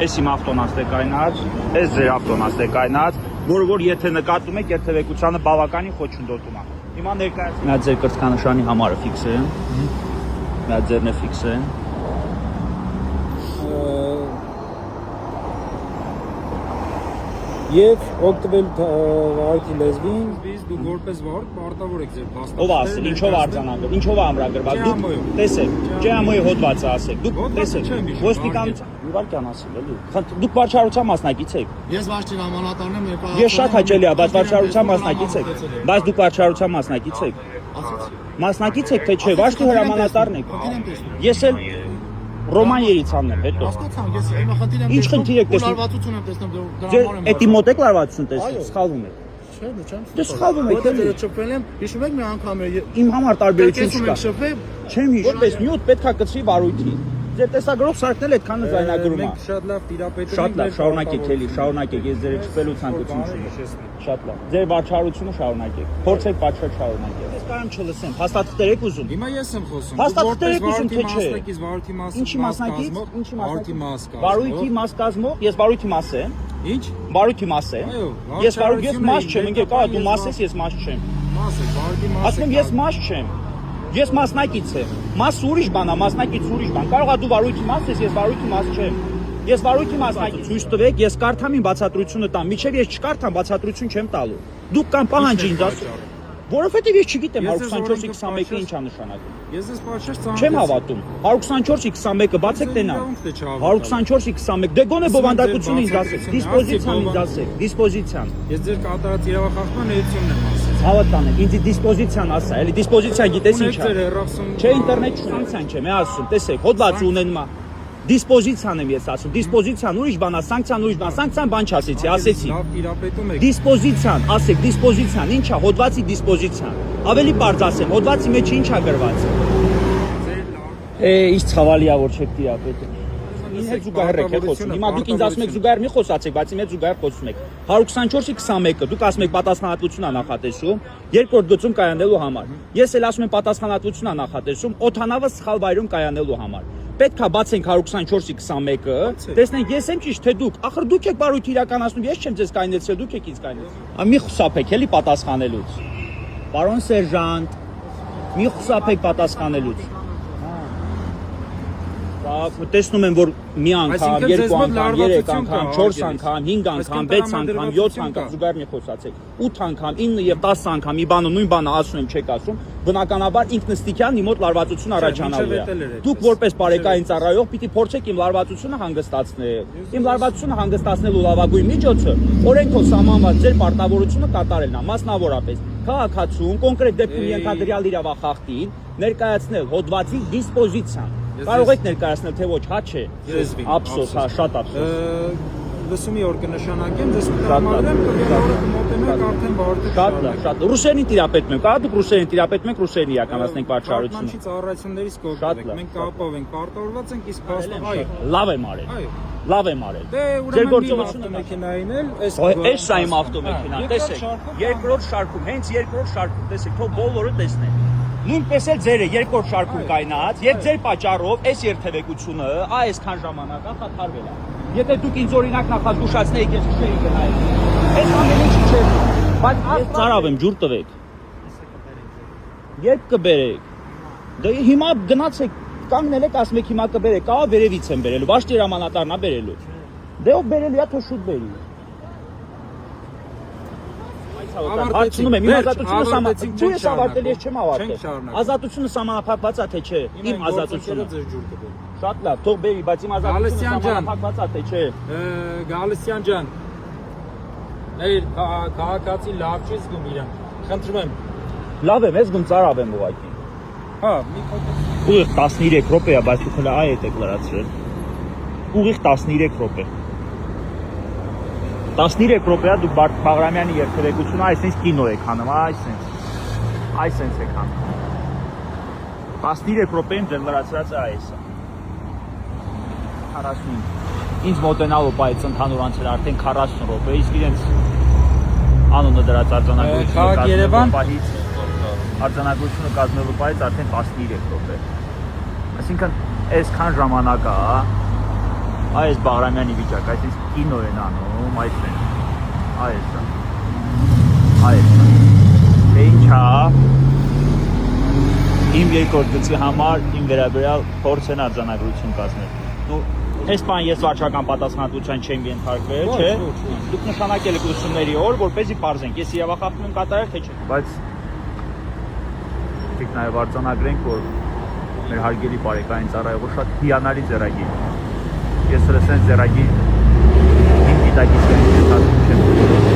Էս իմ ավտոն ասե կայնած, էս ձեր ավտոն ասե կայնած, որ եթե նկատում եք երթևեկությանը բավականին խոչընդոտում է։ Հիմա ներկայացնում եմ ձեր կրծքանշանի համարը ֆիքս է։ Դա ձերն է ֆիքս է։ Եվ օգտվել վարքի լեզվին, դուք որպես վարք պարտավոր եք ձեր փաստաթղթերը։ Ով ասել, ինչով արձանագրել, ինչով է ամրագրված։ Դուք տեսեք, ՃՄ-ի հոդվածը ասեք։ Դուք տեսեք, ոստիկանության իվարկյան ասել էլի։ Դուք վարչարության մասնակից եք։ Ես վարչին ամանատարն եմ ներկայացնում։ Ես շատ հաճելի է, բայց վարչարության մասնակից եք։ Բայց դուք վարչարության մասնակից եք։ Մասնակից եք թե չէ, վարչի հրամանատարն եք։ Ես էլ Ռոման Երիցանն եմ հետո։ Հասկացա, ես հիմա խնդիր եմ։ Ինչ խնդիր եք տեսնում։ Լարվածություն եմ տեսնում դրա Ձեր համար եմ։ էդի մոտ եք լարվածություն տեսնում, սխալվում եք։ Չէ, չեմ։ Դե սխալվում եք, էլի։ Չփվել եմ, հիշում եք մի անգամ Իմ համար տարբերություն չկա։ շփվել։ Չեմ հիշում, որպես նյութ պետքա կծվի վարույթի։ Ձեր տեսագրող սարքն էլ այդքանը զայնագրում է։ Մենք շատ լավ տիրապետում ենք։ Շատ լավ, շարունակեք էլի, շարունակեք, ես ձեր չփելու ցանկություն չունեմ։ Շատ լավ։ Ձեր վարչարությունը շարունակեք։ Փորձեք պատշաճ շարունակել։ Ես կարամ չլսեմ, փաստաթղթեր եք ուզում։ Հիմա ես եմ խոսում։ Փաստաթղթեր եք ուզում թե չէ։ Վարույթի մաս։ Ինչի մասնակից։ Վարույթի մաս։ Վարույթի մաս կազմող, ես վարույթի մաս եմ։ Ինչ։ Վարույթի մաս եմ։ Ես մաս չեմ, ինքը կա դու մաս ես, ես մաս չեմ։ Մաս է, վարույթի մաս։ Ասում եմ ես մաս չեմ։ Ես մասնակից եմ։ Մաս ուրիշ բան է, մասնակից ուրիշ բան։ Կարող է դու վարույթի մաս ես, ես վարույթի մաս չեմ։ Ես վարույթի մասնակից ցույց տվեք, ես կարդամ իմ բացատրությունը տամ։ Միջև ես չկարդամ, բացատրություն չեմ տալու։ Դուք կամ պահանջի ինձ ասում։ Որովհետև ես չգիտեմ 124-21-ը ինչ է նշանակում։ Ես ես պատշաճ ցանկացա։ Չեմ հավատում։ 124-21-ը բացեք տենա։ 124-21 դե գոնե բովանդակությունը ինձ ասեք, դիսպոզիցիան ինձ ասեք, դիսպոզիցիան։ Ես ձեր կատարած իրավախախտման ներությունն եմ ասել։ Հավատան եք, ինձ դիսպոզիցիան ասա, էլի դիսպոզիցիան գիտես ինչ է։ Չէ, ինտերնետ չունեցան չեմ, ասում, տեսեք, հոդված ունեն մա։ Դիսպոզիցիան եմ ես ասում, դիսպոզիցիան ուրիշ բան է, սանկցիան ուրիշ բան, սանկցիան բան չասեցի, ասեցի։ Լավ տիրապետում եք։ Դիսպոզիցիան, ասեք, դիսպոզիցիան, ի՞նչ է, հոդվածի դիսպոզիցիան։ Ավելի պարզ ասեմ, հոդվածի մեջ ի՞նչ է գրված։ Ինչ ցավալի է, որ չեք տիրապետում։ Ինձ հետ զուգահեռ եք խոսում։ Հիմա դուք ինձ ասում եք զուգահեռ մի խոսացեք, բայց իմ հետ զուգահեռ խոսում եք։ 124-21-ը դուք ասում եք պատասխանատվություն է նախատեսում, երկրորդ գծում կայանելու համար։ Ես էլ ասում եմ պատասխանատվություն է նախատեսում, օդանավը սխալ վայրում կայանելու համար։ Պետք է բացենք 124-21-ը, տեսնենք ես եմ ճիշտ թե դուք։ Ախր դուք եք բարույթ իրականացնում, ես չեմ ձեզ կայնեցրել, դուք եք ինձ կայնեցրել։ Մի խուսափեք էլի պատասխանելուց։ Պարոն սերժանտ, մի խուսափեք պատասխանելուց։ Տեսնում եմ, որ մի անգամ, երկու անգամ, երեք անգամ, 4 անգամ, 5 անգամ, 6 անգամ, 7 անգամ զուգահեռ մի խոսացեք։ 8 անգամ, 9 եւ 10 անգամ մի բանը նույն բանը ասում եմ, չեք ասում, բնականաբար ինքնստիկյան մի մոտ լարվածություն առաջանալու է։ Դուք որպես բարեկային ծառայող պիտի փորձեք իմ լարվածությունը հանգստացնել։ Իմ լարվածությունը հանգստացնելու լավագույն միջոցը օրենքով սահմանված ձեր պարտավորությունը կատարելն է, մասնավորապես քաղաքացուն կոնկրետ դեպքում ենթադրյալ իրավախախտին ներկայացնել հոդվածի դիսպոզիցիան։ Կարող եք ներկայացնել թե ոչ, հա չէ։ Ափսոս, հա, շատ ափսոս։ Լսումի օր կնշանակեմ, դες կհամարեմ, կմոտենանք արդեն բարդը։ Շատ լավ, շատ լավ։ Ռուսերենին տիրապետում եք, հա, դուք ռուսերեն տիրապետում եք, ռուսերեն իրականացնենք վարչարությունը։ Կանչի ծառայություններից կօգտվեք։ Մենք կապով ենք, պարտավորված ենք, իսկ փաստով այո։ Լավ եմ արել։ Այո։ Լավ եմ արել։ Դե ուրեմն ավտոմեքենային էլ էս սա իմ ավտոմեքենան, տեսեք։ Երկրորդ շարքում, հենց երկրորդ շարքում, տեսեք, թող բոլորը տեսնեն։ Նույնպես էլ ձերը երկրորդ շարքում կայնած, եւ ձեր պատճառով այս երթևեկությունը այսքան ժամանակ ախաթարվել է։ Եթե դուք ինձ օրինակ նախազգուշացնեիք, ես չէի գնալ։ Այս ամեն ինչը չէ։ Բայց ես ծարավ եմ, ջուր տվեք։ Երբ կբերեք։ Դե հիմա գնացեք, կանգնել եք, ասում եք հիմա կբերեք, կա վերևից եմ բերելու, վաշտի հրամանատարն է բերելու։ Դե ով բերելու է, թող շուտ բերի։ Հարցնում եմ, իմ ազատությունը սահմանափակված է, ես ավարտել ես չեմ ավարտել։ Ազատությունը սահմանափակված է թե չէ։ Իմ ազատությունը։ Շատ լավ, թող բերի, բայց իմ ազատությունը սահմանափակված է թե չէ։ Գալստյան ջան։ Այր քաղաքացի լավ չի զգում իրան։ Խնդրում եմ։ Լավ եմ, ես զգում ծարավ եմ ուղղակի։ Հա, մի փոքր։ Ուղիղ 13 րոպե է, բայց դուք հələ այ եք լրացրել։ Ուղիղ 13 րոպե։ 13 րոպե է դուք Բարդ Բաղրամյանի երթևեկությունը այսինքն կինո եք հանում, այսինքն եք հանում։ 13 րոպեին ձեր լրացրածը այսա։ 45։ Ինձ մոտենալու բայց ընդհանուր անցել արդեն 40 րոպե, իսկ իրենց անունը դրած արձանագրությունը կազմելու պայից արդեն 13 րոպե։ Այսինքն այսքան ժամանակ է, Այս Բաղրամյանի վիճակ, այսինքն կինո են անում, այդպես։ Այս։ Դե ինչա։ Իմ երկրորդ գծի համար իմ վերաբերյալ փորձ են արձանագրություն կազմել։ Դու այս բան ես վարչական պատասխանատվության չեմ ենթարկվել, չէ՞։ Դուք նշանակել եք ուսումների օր, որպեսզի բարձենք, ես իրավախախտում եմ կատարել, թե չէ։ Բայց դուք նաև արձանագրենք, որ մեր հարգելի բարեկային ծառայողը շատ հիանալի ձեռագիր։ Ես էլ ասենց ձեռագիր իմ դիտակից ենթարկում չեմ։